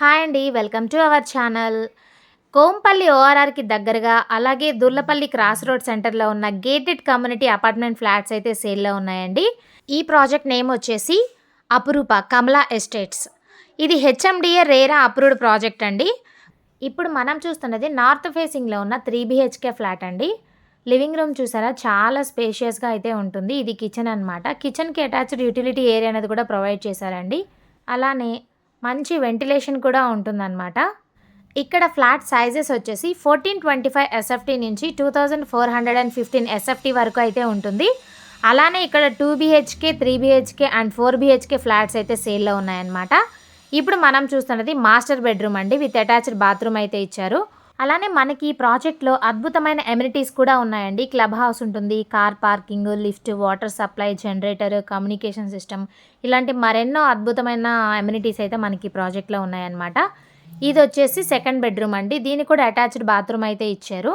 Hi అండి. Welcome to our channel. Kompally ఓఆర్ఆర్‌కి దగ్గరగా, అలాగే దుర్లపల్లి క్రాస్ రోడ్ సెంటర్‌లో ఉన్న గేటెడ్ కమ్యూనిటీ అపార్ట్మెంట్ ఫ్లాట్స్ అయితే సేల్‌లో ఉన్నాయండి. ఈ ప్రాజెక్ట్ నేమ్ వచ్చేసి అపురూప కమలా ఎస్టేట్స్. ఇది హెచ్ఎండిఏ రేరా అప్రూవ్డ్ ప్రాజెక్ట్ అండి. ఇప్పుడు మనం చూస్తున్నది నార్త్ ఫేసింగ్‌లో ఉన్న 3 బీహెచ్‌కే ఫ్లాట్ అండి. లివింగ్ రూమ్ చూసారా, చాలా స్పేషియస్‌గా అయితే ఉంటుంది. ఇది కిచెన్ అనమాట. కిచెన్‌కి అటాచ్డ్ యుటిలిటీ ఏరియా అనేది కూడా ప్రొవైడ్ చేశారండి. అలానే మంచి వెంటిలేషన్ కూడా ఉంటుందన్నమాట. ఇక్కడ ఫ్లాట్ సైజెస్ వచ్చేసి 1425 ఎస్ఎఫ్టీ నుంచి 2415 ఎస్ఎఫ్టీ వరకు అయితే ఉంటుంది. అలానే ఇక్కడ 2 BHK, 3 BHK and 4 BHK flats అయితే సేల్‌లో ఉన్నాయన్నమాట. ఇప్పుడు మనం చూస్తున్నది మాస్టర్ బెడ్రూమ్ అండి. విత్ అటాచ్డ్ బాత్రూమ్ అయితే ఇచ్చారు. అలానే మనకి ఈ ప్రాజెక్ట్‌లో అద్భుతమైన ఎమ్యూనిటీస్ కూడా ఉన్నాయండి. క్లబ్ హౌస్ ఉంటుంది, car parking, lift, water supply, generator, communication system ఇలాంటి మరెన్నో అద్భుతమైన ఎమ్యూనిటీస్ అయితే మనకి ఈ ప్రాజెక్ట్‌లో ఉన్నాయన్నమాట. ఇదొచ్చేసి సెకండ్ బెడ్రూమ్ అండి. దీనికి కూడా అటాచ్డ్ బాత్రూమ్ అయితే ఇచ్చారు.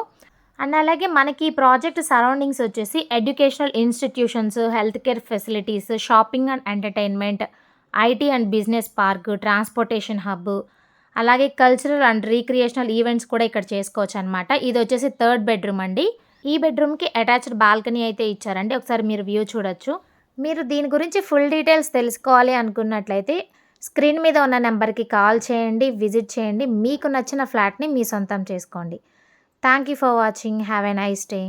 అండ్ అలాగే మనకి ఈ ప్రాజెక్ట్ సరౌండింగ్స్ వచ్చేసి educational institutions, health care facilities, shopping and entertainment, IT and business park, transportation hub, అలాగే కల్చరల్ అండ్ రీక్రియేషనల్ ఈవెంట్స్ కూడా ఇక్కడ చేసుకోవచ్చనమాట. ఇదొచ్చేసి థర్డ్ బెడ్రూమ్ అండి. ఈ బెడ్రూమ్‌కి అటాచ్డ్ బాల్కనీ అయితే ఇచ్చారండి. ఒకసారి మీరు వ్యూ చూడొచ్చు. మీరు దీని గురించి ఫుల్ డీటెయిల్స్ తెలుసుకోవాలి అనుకున్నట్లయితే స్క్రీన్ మీద ఉన్న నెంబర్‌కి కాల్ చేయండి, విజిట్ చేయండి. మీకు నచ్చిన ఫ్లాట్‌ని మీ సొంతం చేసుకోండి. Thank you for watching. Have a nice day.